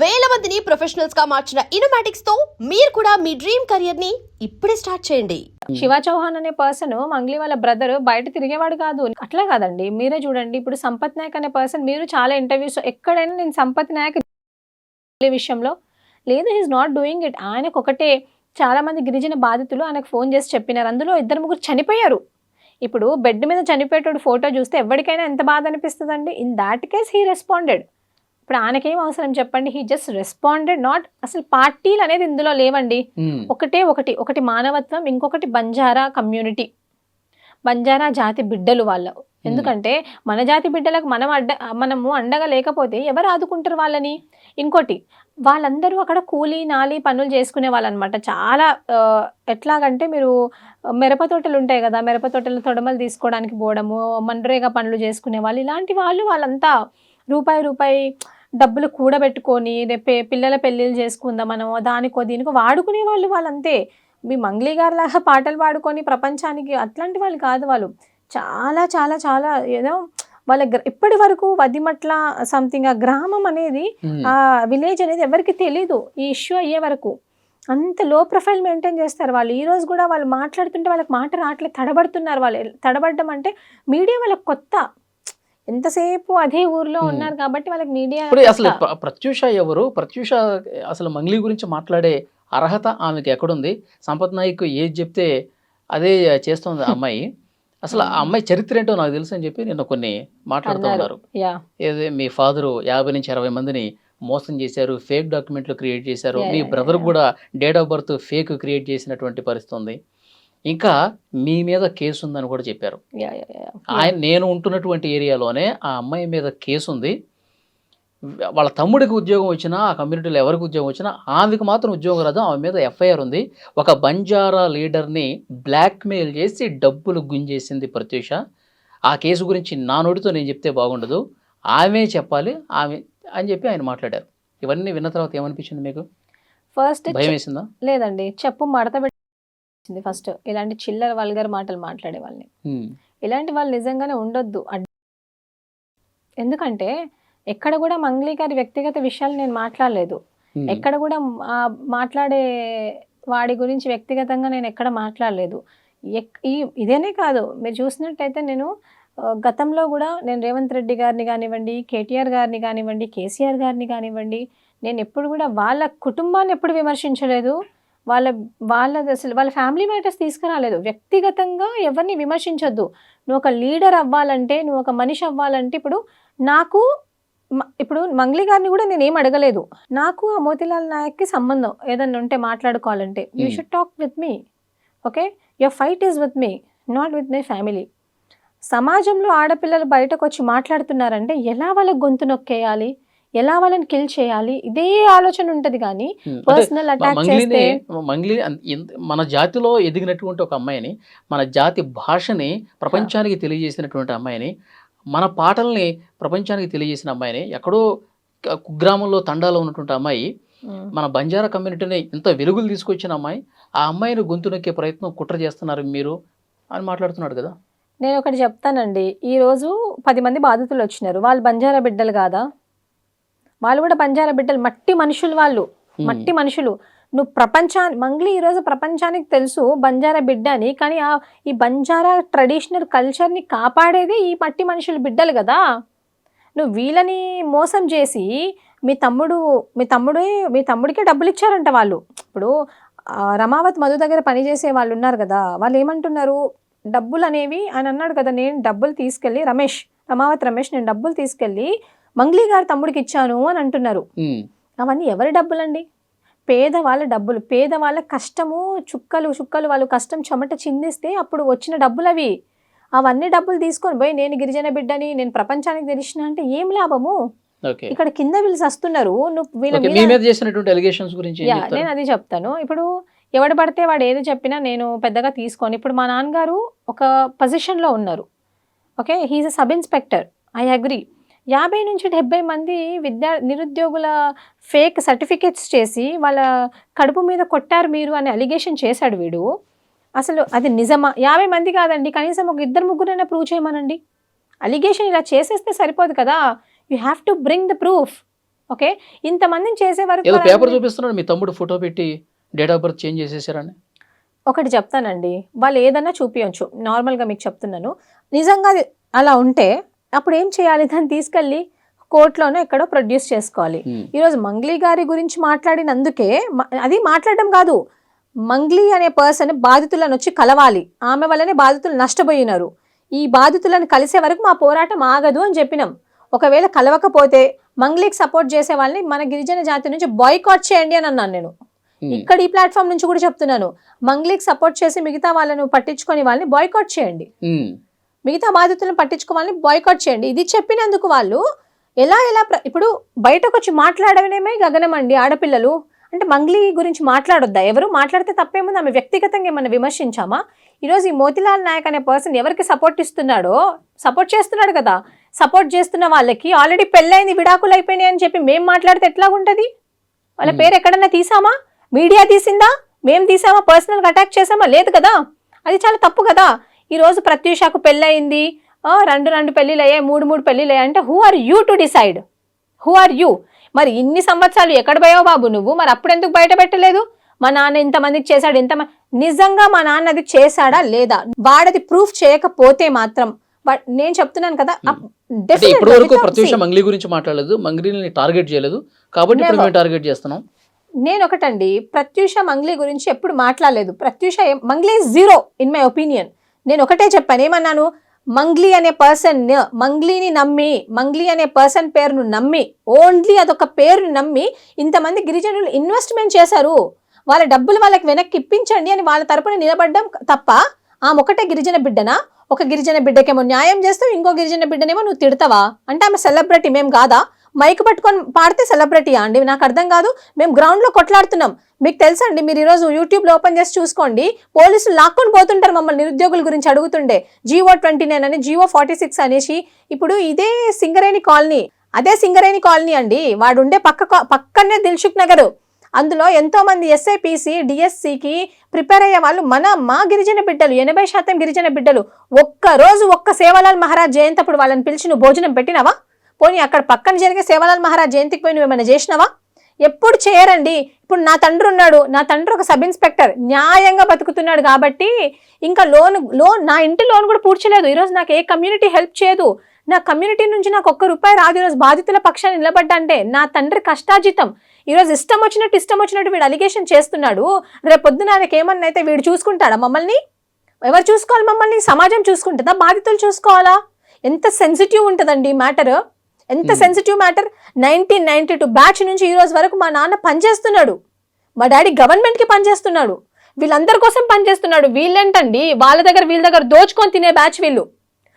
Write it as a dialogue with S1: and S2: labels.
S1: వేల మందిని ప్రొఫెషనల్స్ గా మార్చిన ఇనోమాటిక్స్ తో మీరు కూడా మీ డ్రీమ్ కెరియర్ ని ఇప్పుడే స్టార్ట్ చేయండి.
S2: శివ చౌహాన్ అనే పర్సన్ మంగ్లీ వాళ్ళ బ్రదర్ బయట తిరిగేవాడు కాదు. అట్లా కాదండి, మీరే చూడండి. ఇప్పుడు సంపత్ నాయక్ అనే పర్సన్, మీరు చాలా ఇంటర్వ్యూస్ ఎక్కడైనా నేను సంపత్ నాయక్ విషయంలో లేదు, హీఈస్ నాట్ డూయింగ్ ఇట్. ఆయనకు ఒకటే, చాలా మంది గిరిజన బాధితులు ఆయనకు ఫోన్ చేసి చెప్పినారు. అందులో 2-3 చనిపోయారు. ఇప్పుడు బెడ్ మీద చనిపోయేటోడు ఫోటో చూస్తే ఎవరికైనా ఎంత బాధ అనిపిస్తుందండి. In that case he responded. ఇప్పుడు ఆయనకేం అవసరం చెప్పండి, హీ జస్ట్ రెస్పాండెడ్. నాట్ అసలు పార్టీలు అనేది ఇందులో లేవండి. ఒకటి మానవత్వం, ఇంకొకటి బంజారా కమ్యూనిటీ, బంజారా జాతి బిడ్డలు వాళ్ళు. ఎందుకంటే మన జాతి బిడ్డలకు మనము అండగా లేకపోతే ఎవరు ఆదుకుంటారు వాళ్ళని? ఇంకోటి, వాళ్ళందరూ అక్కడ కూలీ నాలి పనులు చేసుకునే వాళ్ళు అనమాట. చాలా ఎట్లాగంటే, మీరు మిరప తోటలు ఉంటాయి కదా, మిరప తోటలు తొడమలు తీసుకోవడానికి పోవడము, మన్రేగా పనులు చేసుకునే వాళ్ళు, ఇలాంటి వాళ్ళంతా రూపాయి డబ్బులు కూడబెట్టుకొని రేపే పిల్లల పెళ్ళిళ్ళు చేసుకుందాం మనం, దానికో దీనికో వాడుకునే వాళ్ళంతే. మీ మంగ్లీ గారు లాగా పాటలు పాడుకొని ప్రపంచానికి అట్లాంటి వాళ్ళు కాదు. వాళ్ళు చాలా చాలా చాలా ఏదో వాళ్ళ ఇప్పటి వరకు వదిమట్ల సంథింగ్ ఆ గ్రామం అనేది, ఆ విలేజ్ అనేది ఎవరికి తెలీదు. ఈ ఇష్యూ అయ్యే వరకు అంత లో ప్రొఫైల్ మెయింటైన్ చేస్తారు వాళ్ళు. ఈ రోజు కూడా వాళ్ళు మాట్లాడుతుంటే వాళ్ళకి మాట రావట్లేదు, తడబడుతున్నారు. వాళ్ళు తడబడ్డం అంటే మీడియా వాళ్ళకి కొత్త. ఎంతసేపు అదే ఊర్లో ఉన్నారు కాబట్టి వాళ్ళకి మీడియా.
S3: అసలు ప్రత్యూష ఎవరు? ప్రత్యూష అసలు మంగ్లీ గురించి మాట్లాడే అర్హత ఆమెకి ఎక్కడుంది? సంపత్ నాయక్ ఏది చెప్తే అదే చేస్తుంది ఆ అమ్మాయి. అసలు ఆ అమ్మాయి చరిత్ర ఏంటో నాకు తెలుసు అని చెప్పి నిన్న కొన్ని మాట్లాడుతూ ఉన్నారు. ఏదే మీ ఫాదరు 50 నుంచి 60 మందిని మోసం చేశారు, ఫేక్ డాక్యుమెంట్లు క్రియేట్ చేశారు, మీ బ్రదర్ కూడా date of birth fake create చేసినటువంటి పరిస్థితి ఉంది, ఇంకా మీ మీద కేసు ఉందని కూడా చెప్పారు. నేను ఉంటున్నటువంటి ఏరియాలోనే ఆ అమ్మాయి మీద కేసు ఉంది. వాళ్ళ తమ్ముడికి ఉద్యోగం వచ్చినా, ఆ కమ్యూనిటీలో ఎవరికి ఉద్యోగం వచ్చినా ఆమెకు మాత్రం ఉద్యోగం రాదు. ఆమె మీద ఎఫ్ఐఆర్ ఉంది. ఒక బంజారా లీడర్ని బ్లాక్మెయిల్ చేసి డబ్బులు గుంజేసింది ప్రత్యూష. ఆ కేసు గురించి నా నోటితో నేను చెప్తే బాగుండదు, ఆమె చెప్పాలి ఆమె అని చెప్పి ఆయన మాట్లాడారు. ఇవన్నీ విన్న తర్వాత ఏమనిపించింది మీకు?
S2: ఫస్ట్
S3: భయం వేసిందా?
S2: లేదండి, చెప్పు మడత పెట్టింది ఫస్ట్. ఇలాంటి చిల్లర వల్గర్ మాటలు మాట్లాడే వాళ్ళని, ఇలాంటి వాళ్ళు నిజంగానే ఉండొద్దు. ఎందుకంటే ఎక్కడ కూడా మంగ్లీ గారి వ్యక్తిగత విషయాలు నేను మాట్లాడలేదు. ఎక్కడ కూడా మాట్లాడే వాడి గురించి వ్యక్తిగతంగా నేను ఎక్కడ మాట్లాడలేదు. ఇదేనే కాదు, మీరు చూసినట్టయితే నేను గతంలో కూడా నేను రేవంత్ రెడ్డి గారిని కానివ్వండి, కేటీఆర్ గారిని కానివ్వండి, కేసీఆర్ గారిని కానివ్వండి, నేను ఎప్పుడు కూడా వాళ్ళ కుటుంబాన్ని ఎప్పుడు విమర్శించలేదు. అసలు వాళ్ళ ఫ్యామిలీ మ్యాటర్స్ తీసుకురాలేదు. వ్యక్తిగతంగా ఎవరిని విమర్శించొద్దు. నువ్వు ఒక లీడర్ అవ్వాలంటే, నువ్వు ఒక మనిషి అవ్వాలంటే, ఇప్పుడు మంగ్లీ గారిని కూడా నేను ఏం అడగలేదు. నాకు ఆ మోతీలాల్ నాయక్కి సంబంధం ఏదన్నా ఉంటే మాట్లాడుకోవాలంటే, you should talk with me, okay? Your fight is with me, not with my family. సమాజంలో ఆడపిల్లలు బయటకు వచ్చి మాట్లాడుతున్నారంటే ఎలా వాళ్ళకి గొంతు నొక్కేయాలి, ఎలా వాళ్ళని కిల్ చేయాలి, ఇదే ఆలోచన ఉంటుంది. కానీ పర్సనల్ అటాక్ చేస్తే
S3: మంగ్లీ మన జాతిలో ఎదిగినటువంటి ఒక అమ్మాయిని, మన జాతి భాషని ప్రపంచానికి తెలియజేసినటువంటి అమ్మాయిని, మన పాటల్ని ప్రపంచానికి తెలియజేసిన అమ్మాయిని, ఎక్కడో కుగ్రామంలో తండాలో ఉన్నటువంటి అమ్మాయి, మన బంజారా కమ్యూనిటీని ఇంత వెలుగులు తీసుకొచ్చిన అమ్మాయి, ఆ అమ్మాయిని గొంతు నొక్కే ప్రయత్నం కుట్ర చేస్తున్నారు మీరు అని మాట్లాడుతున్నాడు కదా.
S2: నేను ఒకటి చెప్తానండి, ఈరోజు 10 మంది బాధితులు వచ్చినారు. వాళ్ళు బంజారా బిడ్డలు కాదా? వాళ్ళు కూడా బంజారా బిడ్డలు, మట్టి మనుషులు. వాళ్ళు మట్టి మనుషులు. నువ్వు మంగ్లీ ఈరోజు ప్రపంచానికి తెలుసు బంజారా బిడ్డ అని, కానీ ఈ బంజారా ట్రెడిషనల్ కల్చర్ని కాపాడేది ఈ మట్టి మనుషులు బిడ్డలు కదా. నువ్వు వీళ్ళని మోసం చేసి మీ తమ్ముడికే డబ్బులు ఇచ్చారంట వాళ్ళు. ఇప్పుడు రమావత్ మధు దగ్గర పనిచేసే వాళ్ళు ఉన్నారు కదా, వాళ్ళు ఏమంటున్నారు, డబ్బులు అనేవి ఆయన అన్నాడు కదా, నేను డబ్బులు తీసుకెళ్ళి రమావత్ రమేష్ నేను డబ్బులు తీసుకెళ్ళి మంగ్లీ గారి తమ్ముడికి ఇచ్చాను అని అంటున్నారు. అవన్నీ ఎవరి డబ్బులండి? పేదవాళ్ళ డబ్బులు, పేదవాళ్ళ కష్టము, చుక్కలు వాళ్ళు కష్టం చెమట చిందిస్తే అప్పుడు వచ్చిన డబ్బులు అవి. అవన్నీ డబ్బులు తీసుకొని పోయి నేను గిరిజన బిడ్డని, నేను ప్రపంచానికి తెలిసిన అంటే ఏం లాభము? ఇక్కడ కింద వీళ్ళు వస్తున్నారు. నేను అది చెప్తాను. ఇప్పుడు ఎవడు పడితే వాడు ఏది చెప్పినా నేను పెద్దగా తీసుకొని, ఇప్పుడు మా నాన్నగారు ఒక పొజిషన్లో ఉన్నారు, okay, he's a sub inspector, I agree. 50 నుంచి 70 మంది నిరుద్యోగుల ఫేక్ సర్టిఫికేట్స్ చేసి వాళ్ళ కడుపు మీద కొట్టారు మీరు అని అలిగేషన్ చేశాడు వీడు. అసలు అది నిజమా? 50 మంది కాదండి, కనీసం ఒక 2-3 ప్రూవ్ చేయమనండి. అలిగేషన్ ఇలా చేసేస్తే సరిపోదు కదా, you have to bring the proof. Okay, ఇంతమందిని చేసే వరకు
S3: ఏదో పేపర్
S2: వాళ్ళందరినీ-
S3: చూపిస్తున్నాడు మీ తమ్ముడు ఫోటో పెట్టి డేట్ ఆఫ్ బర్త్ చేంజ్ చేసేసారని.
S2: ఒకటి చెప్తానండి, వాళ్ళు ఏదన్నా చూపించచ్చు, నార్మల్గా మీకు చెప్తున్నాను. నిజంగా అది అలా ఉంటే అప్పుడు ఏం చేయాలి, దాన్ని తీసుకెళ్ళి కోర్టులోనే ఎక్కడో ప్రొడ్యూస్ చేసుకోవాలి. ఈరోజు మంగ్లీ గారి గురించి మాట్లాడినందుకే అది మాట్లాడడం కాదు, మంగ్లీ అనే పర్సన్ బాధితులను వచ్చి కలవాలి, ఆమె వల్లనే బాధితులు నష్టపోయినారు, ఈ బాధితులను కలిసే వరకు మా పోరాటం ఆగదు అని చెప్పినాం. ఒకవేళ కలవకపోతే మంగ్లీకి సపోర్ట్ చేసే వాళ్ళని మన గిరిజన జాతి నుంచి బాయ్కాట్ చేయండి అని అన్నాను నేను. ఇక్కడ ఈ ప్లాట్ఫామ్ నుంచి కూడా చెప్తున్నాను, మంగ్లీకి సపోర్ట్ చేసి మిగతా వాళ్ళను పట్టించుకొని వాళ్ళని బాయ్కాట్ చేయండి, మిగతా బాధితులను పట్టించుకోవాలని బాయ్కాట్ చేయండి. ఇది చెప్పినందుకు వాళ్ళు ఎలా ఇప్పుడు బయటకు వచ్చి మాట్లాడడమే గగనం అండి. ఆడపిల్లలు అంటే మంగ్లీ గురించి మాట్లాడొద్దా? ఎవరు మాట్లాడితే తప్పేముంది? ఆమె వ్యక్తిగతంగా ఏమన్నా విమర్శించామా? ఈరోజు ఈ మోతిలాల్ నాయక్ అనే పర్సన్ ఎవరికి సపోర్ట్ ఇస్తున్నాడో, సపోర్ట్ చేస్తున్నాడు కదా, సపోర్ట్ చేస్తున్న వాళ్ళకి ఆల్రెడీ పెళ్ళైంది, విడాకులు అయిపోయినాయి అని చెప్పి మేము మాట్లాడితే ఎట్లాగుంటది? వాళ్ళ పేరు ఎక్కడన్నా తీసామా? మీడియా తీసిందా? మేము తీసామా? పర్సనల్గా అటాక్ చేసామా? లేదు కదా. అది చాలా తప్పు కదా. ఈరోజు ప్రత్యూషకు పెళ్ళయింది, రెండు పెళ్ళిళ్ళు అయ్యాయి, మూడు పెళ్ళిళ్ళు అయ్యాయి అంటే who are you to decide? Who are you? మరి ఇన్ని సంవత్సరాలు ఎక్కడ పోయావు బాబు నువ్వు? మరి అప్పుడు ఎందుకు బయట పెట్టలేదు? మా నాన్న ఇంతమందికి చేశాడు, నిజంగా మా నాన్న అది చేశాడా లేదా? వాడది ప్రూఫ్ చేయకపోతే మాత్రం నేను చెప్తున్నాను కదా,
S3: ఇప్పటి వరకు ప్రత్యూష మంగ్లీ గురించి మాట్లాడలేదు, మంగ్లీని టార్గెట్ చేయలేదు, కాబట్టి ఇప్పుడు మేము టార్గెట్ చేస్తున్నాం.
S2: నేను ఒకటండి, ప్రత్యూష మంగ్లీ గురించి ఎప్పుడు మాట్లాడలేదు. Pratyusha Mangli zero in my opinion. నేను ఒకటే చెప్పాను, ఏమన్నాను, మంగ్లీ అనే పర్సన్, మంగ్లీని నమ్మి, మంగ్లీ అనే పర్సన్ పేరును నమ్మి, ఓన్లీ అదొక పేరును నమ్మి ఇంతమంది గిరిజనులు ఇన్వెస్ట్మెంట్ చేశారు, వాళ్ళ డబ్బులు వాళ్ళకి వెనక్కి ఇప్పించండి అని వాళ్ళ తరపున నిలబడ్డం తప్ప, ఆమె ఒకటే గిరిజన బిడ్డనా? ఒక గిరిజన బిడ్డకేమో న్యాయం చేస్తావు, ఇంకో గిరిజన బిడ్డనేమో నువ్వు తిడతావా? అంటే ఆమె సెలబ్రిటీ మేము కాదా? మైక్ పట్టుకొని పాడితే సెలబ్రిటీయా అండి? నాకు అర్థం కాదు. మేము గ్రౌండ్లో కొట్లాడుతున్నాం. మీకు తెలుసండి, మీరు ఈరోజు యూట్యూబ్లో ఓపెన్ చేసి చూసుకోండి, పోలీసులు లాక్కొని పోతుంటారు మమ్మల్ని నిరుద్యోగుల గురించి అడుగుతుండే. GO 29 అని, GO 46 అనేసి. ఇప్పుడు ఇదే సింగరేణి కాలనీ, అదే సింగరేణి కాలనీ అండి, వాడుండే పక్కనే దిల్సుఖ్ నగర్. అందులో ఎంతో మంది SIPC DSCకి ప్రిపేర్ అయ్యే వాళ్ళు మా గిరిజన బిడ్డలు, 80% గిరిజన బిడ్డలు. ఒక్క సేవాలాల్ మహారాజ్ జయంతి అప్పుడు వాళ్ళని పిలిచి నువ్వు భోజనం పెట్టినావా? పోనీ అక్కడ పక్కన జరిగే సేవాలాల్ మహారాజ్ జయంతికి పోయి నువ్వు ఏమైనా చేసినావా? ఎప్పుడు చేయరండి. ఇప్పుడు నా తండ్రి ఉన్నాడు, నా తండ్రి ఒక సబ్ ఇన్స్పెక్టర్, న్యాయంగా బతుకుతున్నాడు కాబట్టి ఇంకా లోన్ నా ఇంటి లోన్ కూడా పూడ్చలేదు. ఈరోజు నాకు ఏ కమ్యూనిటీ హెల్ప్ చేయదు, నా కమ్యూనిటీ నుంచి నాకు ₹1 రాదు. ఈరోజు బాధితుల పక్షాన్ని నిలబడ్డా అంటే నా తండ్రి కష్టాజితం. ఈరోజు ఇష్టం వచ్చినట్టు వీడు అలిగేషన్ చేస్తున్నాడు. రేపు పొద్దున ఆయనకి ఏమన్నా అయితే వీడు చూసుకుంటాడా మమ్మల్ని? ఎవరు చూసుకోవాలి మమ్మల్ని? సమాజం చూసుకుంటుందా? బాధితులు చూసుకోవాలా? ఎంత సెన్సిటివ్ ఉంటుందండి మ్యాటర్, ఎంత సెన్సిటివ్ మ్యాటర్. 1992 బ్యాచ్ నుంచి ఈ రోజు వరకు మా నాన్న పనిచేస్తున్నాడు, మా డాడీ గవర్నమెంట్కి పనిచేస్తున్నాడు, వీళ్ళందరి కోసం పనిచేస్తున్నాడు. వీళ్ళేంటండి వీళ్ళ దగ్గర దోచుకొని తినే బ్యాచ్ వీళ్ళు.